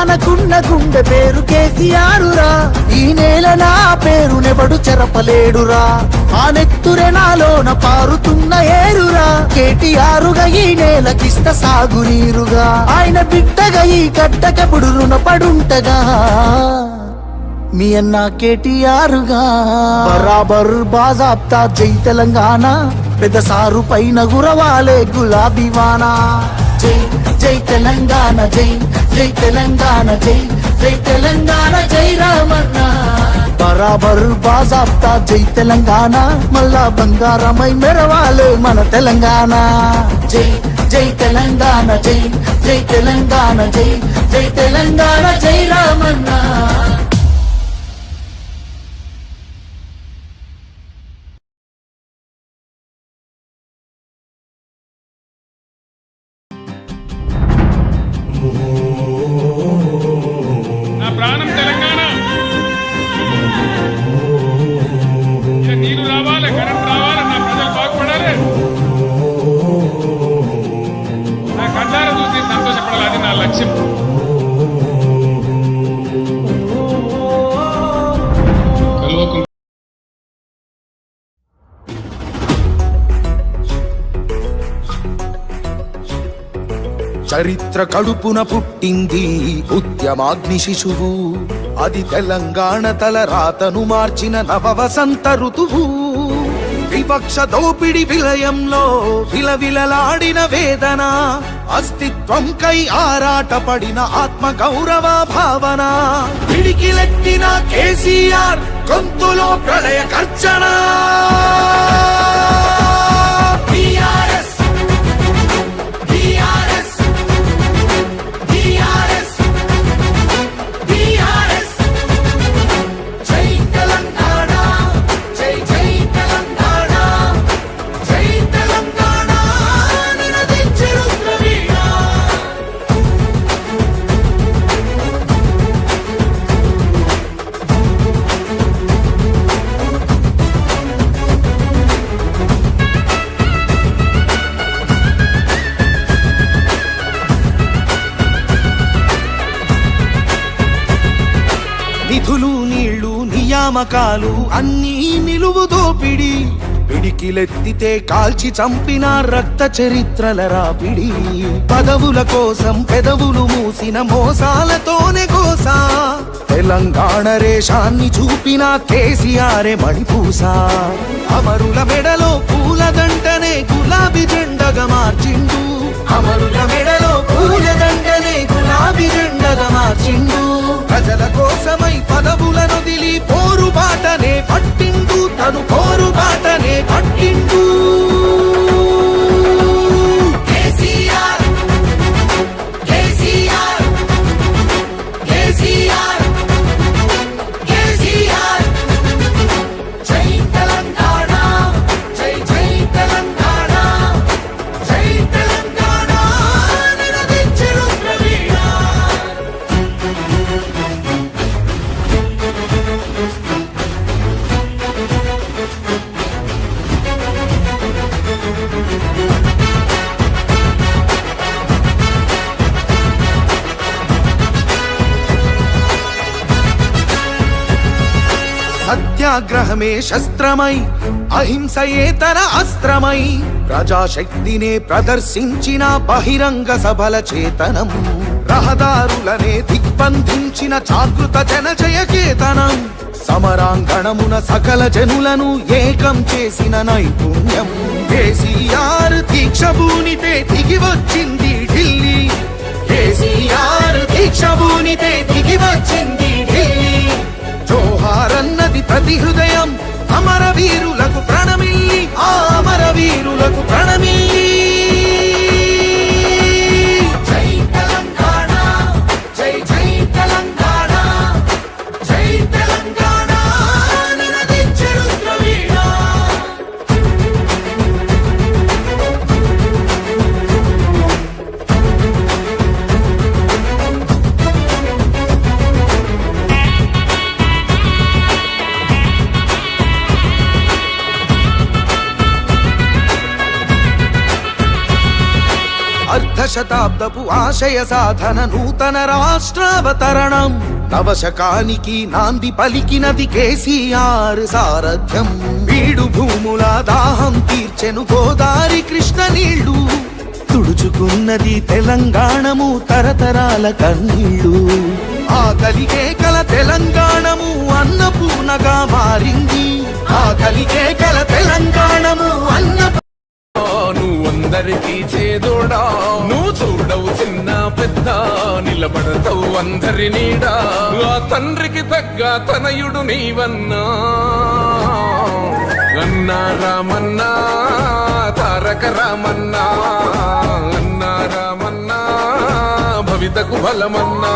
తెలంగాణకున్న గుండె పేరు కేసీఆరురా. ఈ నేల నా పేరునెవడు చెరపలేడురా. ఆ నెత్తురె నాలోన పారుతున్న ఏరురా. కేటీఆరుగా ఈ నేలకిస్త సాగునీరుగా. ఆయన బిడ్డగా ఈ గడ్డకెప్పుడు రుణపడుంటగా. మీ అన్న కేటీఆరుగా బరాబర్ బాజాబ్తా జై తెలంగాణ. పెద్ద సారు పైన గురవాలే గులాబీ వానా. జై జై తెలంగాణ జై జై తెలంగాణ జై జై తెలంగాణ జై రామన్న. బరాబర్ బాజాబ్తా జై తెలంగాణ. మళ్ళా బంగారమై మెరవాలే మన తెలంగాణ. జై జై తెలంగాణ జై జై తెలంగాణ జై జై తెలంగాణ జై రామన్న. నా ప్రాణం తెలంగాణ. నీరు రావాలి, కరెంట్ రావాలి, నా ప్రజలు బాగుపడాలి. నా కళ్ళారా చూసి సంతోషపడాలి, అది నా లక్ష్యం. చరిత్ర కడుపున పుట్టింది ఉద్యమాగ్ని శిశువు. అది తెలంగాణ తల రాతను మార్చిన నవవసంత ఋతువు. వివక్ష దోపిడి విలయంలో విలవిలలాడిన వేదన. అస్తిత్వం కై ఆరాటపడిన ఆత్మ గౌరవ భావన. పిడికిలెత్తిన కేసీఆర్ గొంతులో ప్రళయ గర్జన. నిధులు నీళ్లు నియామకాలు అన్నీ నిలువు దోపిడి. పిడికిలెత్తితే కాల్చి చంపిన రక్త చరిత్రల రాపిడి. పదవుల కోసం పెదవులు మూసిన మోసాలతోనే కోసా. తెలంగాణ రేషాన్ని చూపిన కేసీఆరే మణిపూసా. అమరుల మెడలో పూలదండనే గులాబీ జెండగా మార్చిండు. అమరుల మెడలో పూలదండనే గులాబీ జెండగా మార్చిండు. ప్రజల కోసమై పదవులను దిలి పోరుబాటనే పట్టిండు. తను పోరుబాటనే పట్టిండు. కేసీఆర్ కేసీఆర్ కేసీఆర్ కేసీఆర్. జై తెలంగాణ జై జై తెలంగాణ జై తెలంగాణ నినదించెను ప్రవీణ. సత్యాగ్రహమే శస్త్రమై అహింసయే తన అస్త్రమై ప్రజాశక్తినే ప్రదర్శించిన బహిరంగ సభల చేతనం. రహదారులనే దిగ్బంధించిన జాగృత జనజయ కేతనం. సమరాంగణమున సకల జనులను ఏకం చేసిన నైపుణ్యం. కేసీఆర్ దీక్ష భూనితే దిగి వచ్చింది ఢిల్లీ. కేసీఆర్ దీక్ష భూనితే దిగి వచ్చింది ఢిల్లీ. జోహారన్నది ప్రతి హృదయం. అమరవీరులకు ప్రణమిల్లి ఆ అమరవీరులకు ప్రణమిల్లి. జై తెలంగాణ జై జై తెలంగాణ జై తెలంగాణ నినదించెను ద్రవీణ. శతాబ్దపు ఆశయ సాధన నూతన రాష్ట్రావతరణం నవశకానికి నాంది పలికినది కేసీఆర్ సారథ్యం బీడు భూముల దాహం తీర్చెను గోదారి కృష్ణ నీళ్లు తుడుచుకున్నది తెలంగాణము తరతరాల కన్నీళ్లు ఆకలికే కల తెలంగాణము అన్నపూర్ణగా మారింది ఆకలికే కల తెలంగాణము నువ్వందరికీ చేదోడా నువ్వు చూడవు చిన్న పెద్ద నిలబడతావు అందరి నీడా ఆ తండ్రికి తగ్గ తనయుడు నీవన్నా అన్నా రామన్నా తారక రామన్నా అన్నా రామన్నా భవితకు బలమన్నా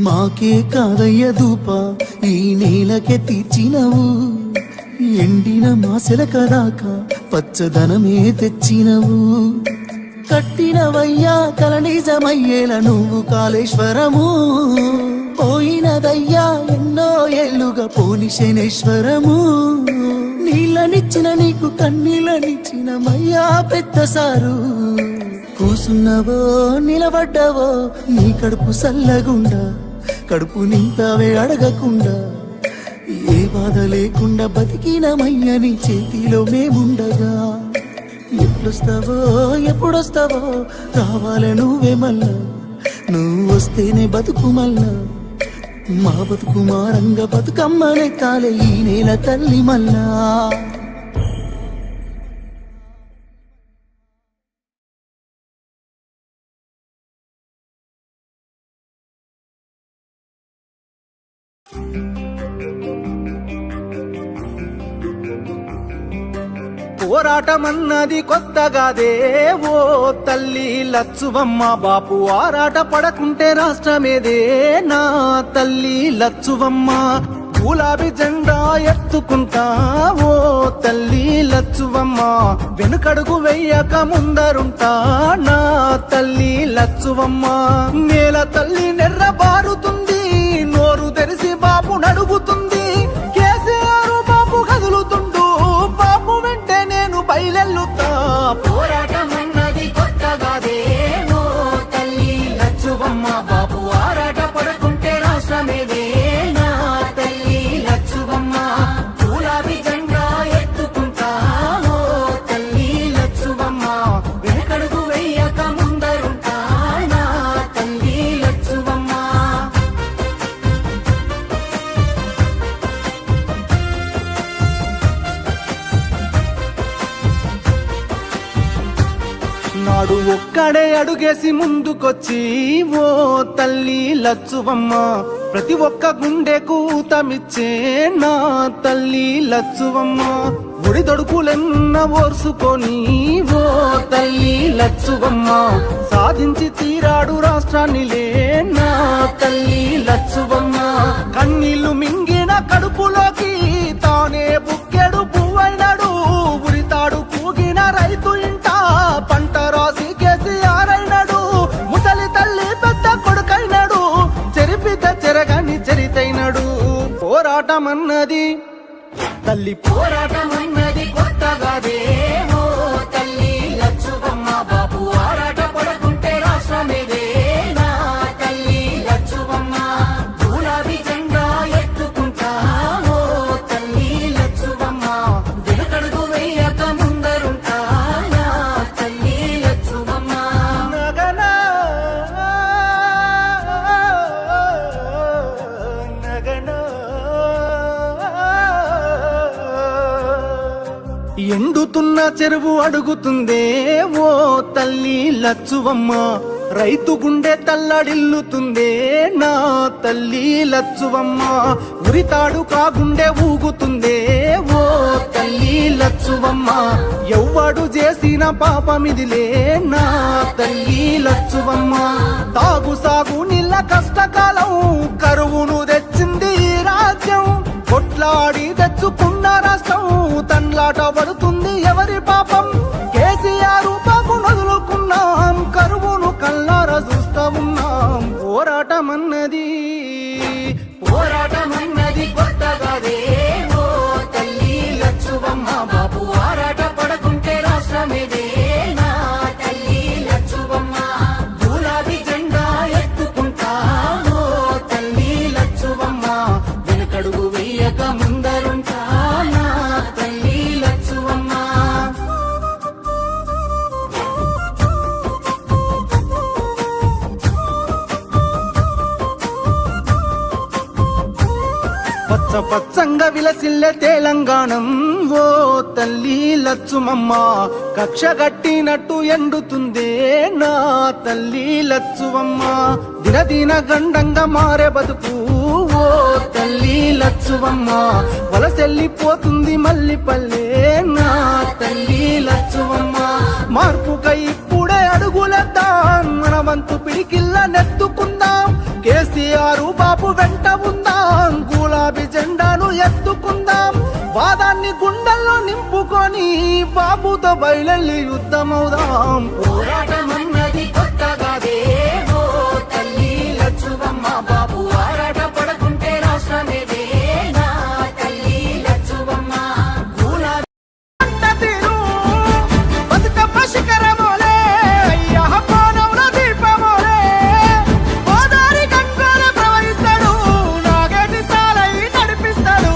మాకే కాదయ్య దూప ఈ నేలకే తీర్చినవు ఎండిన మాసెల కదాక పచ్చదనమే తెచ్చినవు. కట్టినవయ్యా కల నిజమయ్యేల నువ్వు కాళేశ్వరము. పోయినదయ్యా ఎన్నో ఏళ్ళుగా పోని శనేశ్వరము. నీళ్ళనిచ్చిన నీకు కన్నీళ్ళనిచ్చిన మయ్యా పెద్ద సారు. కూసున్నవో నిలబడ్డావో నీ కడుపు సల్లగుండా, కడుపు నింపావే అడగకుండా. ఏ బాధ లేకుండా బతికినమయ్య నీ చేతిలో మేముండగా. ఎప్పుడొస్తావో ఎప్పుడొస్తావో రావాలే నువ్వే మళ్ళా. నువ్వు వస్తేనే బతుకు మళ్ళా. మా బతుకు మారంగ బతుకమ్మనే కాలే ఈ నేల తల్లి మళ్ళా. పోరాటమన్నది కొత్తగాదే ఓ తల్లి లచ్చువమ్మ. బాపు ఆరాట పడకుంటే రాష్ట్రమేదే నా తల్లి లచ్చువమ్మ. గులాబీ జెండా ఎత్తుకుంటా ఓ తల్లి లచ్చువమ్మ. వెనుకడుగు వెయ్యక ముందరుంటా నా తల్లి లచ్చువమ్మ. నేల తల్లి నెర్ర బారుతుంది, నోరు తెరిసి బాపు నడుగుతుంది. కేసీఆర్ బాపు కదులుతుండు, బాపు వెంటే నేను బయలెల్లుతా. పోరాటమన్నది కొత్తగాదే ఓ తల్లి లచ్చువమ్మ. బాపు ఆరాట పడకుంటే రాష్ట్రమేదే నా తల్లి లచ్చువమ్మ. గులాబీ జెండా ఎత్తుకుంటా ఓ తల్లి లచ్చువమ్మ. వెనకడుగు వెయ్యక ముందరుంటా నా తల్లి లచ్చువమ్మ. నాడు ఒక్కడే అడుగేసి ముందుకొచ్చి ఓ తల్లి లచ్చువమ్మ. ప్రతి ఒక్క గుండెకు ఊతమిచ్చే నా తల్లి లచ్చువమ్మ. ఒడిదొడుకులెన్న ఓర్సుకొని ఓ తల్లి లచ్చువమ్మ. సాధించి తీరాడు రాష్ట్రాన్నిలే నా తల్లి లచ్చువమ్మ. కన్నీళ్లు మింగిన కడుపులోకి తానే బుక్కెడు పువ్వైనాడు. ఉరితాడు కూగిన రైతు ఇంట పంట రాసి కేసీఆర్ అయినాడు. ముసలి తల్లి పెద్ద కొడుకైనాడు, చెరిపిత చెరగని చరితైనాడు. పోరాటమన్నది తల్లి పోరాటమన్నది కొత్తగాదే ఓ తల్లి లచ్చువమ్మ. బాపు ఆరాట పడకుంటే రాష్ట్రమేదే నా తల్లి లచ్చువమ్మ. గులాబీ జెండా ఎత్తుకుంటా ఓ తల్లి లచ్చువమ్మ. వెనుకడుగు వెయ్యక ముందరుంటా నా తల్లి లచ్చువమ్మ. నగనా నగనా ఎండుతున్న చెరువు అడుగుతుందే ఓ తల్లి లచ్చువమ్మ. రైతు గుండె తల్లడిల్లుతుందే నా తల్లి లచ్చువమ్మ. ఉరితాడు కాగుండె ఊగుతుందే ఓ తల్లి లచ్చువమ్మ. ఎవ్వడు చేసిన పాపమిదిలే నా తల్లి లచ్చువమ్మ. తాగు సాగు నీళ్ళ కష్టకాలం కరువును తెచ్చింది ఈ రాజ్యం. కొట్లాడి తెచ్చుకున్న రాష్ట్రం తన్లాట పడుతుంది ఎవరి పాపం. కేసీఆర్ బాబు నదులుకున్నాం, కరువును కల్లారా చూస్తా ఉన్నాం. పోరాటమన్నది కొత్తగాదే ఓ తల్లి లచ్చువమ్మ. బాబు ఆరాట పడకుంటే రాష్ట్రమేదే నా తల్లి లచ్చువమ్మ. గులాబీ జెండా ఎత్తుకుంటా ఓ తల్లి లచ్చువమ్మ. వెనుకడుగు వెయ్యక ముందరుంటా నా తల్లి లచ్చువమ్మ. పచ్చ పచ్చంగా విలసిల్లే తెలంగాణం ఓ తల్లి లచ్చుమమ్మ. కక్ష గట్టినట్టు ఎండుతుందే నా తల్లి లచ్చువమ్మ. దినదిన గండంగా మారే బతుకు ఓ తల్లి లచ్చువమ్మ. వలసెల్లిపోతుంది మల్లి పల్లె నా తల్లి లచ్చువమ్మ. మార్పుకై ఇప్పుడే అడుగులేద్దాం, మన వంతు పిడికిల్ల నెత్తుకుందాం. కేసీఆర్ బాబు వెంట ఉందాం, గులాబీ జెండాను ఎత్తుకుందాం. వాదాన్ని గుండెల్లో నింపుకొని బాబుతో బయలెళ్ళి యుద్ధమవుదాం. పోరాటమన్నది కొత్తగాదే ఓ తల్లి లచ్చువమ్మ బాబు ఆరాట పడకుంటే రాష్ట్రమేదే నా తల్లి లచ్చువమ్మ. తీరు బతుకమ్మ శిఖరమోలే అయ్యా కోనముల దీపమోలే గోదారి గంగోల ప్రవహిస్తాడు నాగేటి సాలై నడిపిస్తాడు.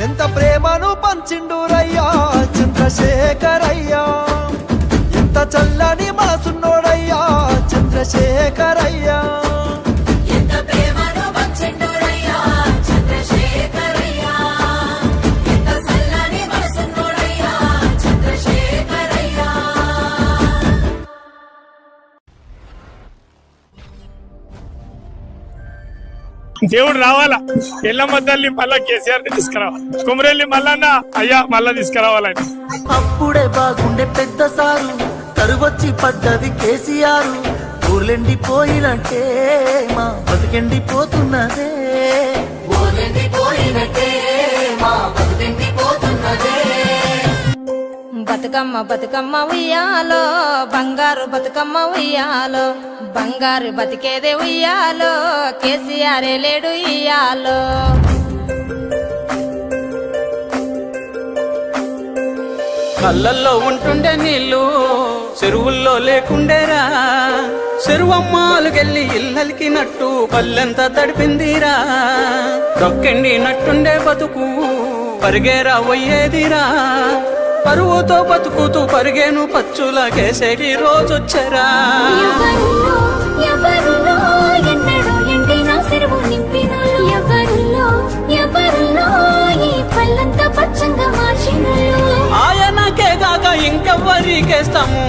ఎంత ప్రేమను పంచిండు రయ్యా చంద్రశేఖరయ్యా, ఎంత చల్లని మనసున్నోడయ్యా చంద్రశేఖరయ్యా. ఎంత ప్రేమను పంచెండురయ్యా చంద్రశేఖరయ్యా, ఎంత చల్లని మనసున్నోడయ్యా చంద్రశేఖరయ్యా. దేవుడు రావాలా, ఎల్లమ్మ తల్లి మళ్ళా కేసీఆర్ ని తీసుకురావాలి, కుమరెల్లి మల్లన్న అయ్యా మళ్ళా తీసుకురావాలని. అప్పుడే బాగుండే పెద్ద సారు తరువచ్చి పడ్డది కేసీఆర్. ఊర్లెండిపోయినట్టే మా బతికెండిపోతున్నదే. ఊరెండిపోయినట్టే మా బతుకెండిపోతున్నదే. బతుకమ్మ బతుకమ్మ ఉయ్యాలో బంగారు బతుకమ్మ ఉయ్యాలో, బంగారు బతికేదే ఉయ్యాలో కేసీఆర్ లేడు ఇయ్యాలో. కళ్ళల్లో ఉంటుండే నీళ్ళు చెరువుల్లో లేకుండేరా, చెరువమ్మాలుకెళ్ళి ఇల్లలికినట్టు పల్లెంత తడిపిందిరా. దొక్కెండినట్టుండే బతుకు పరిగేరా పోయేదిరా, పరువుతో బతుకుతూ పరిగేను పచ్చుల కేసేటి రోజొచ్చరా. ఎవరులో ఎవరులో ఎన్నడూ ఎండిన చెరువు నింపినోళ్ళు, ఎవరులో ఎవరులో ఈ పల్లంతా పచ్చంగా మార్చినోళ్ళు. ఆయనకే కాక ఇంకెవ్వరికేస్తాము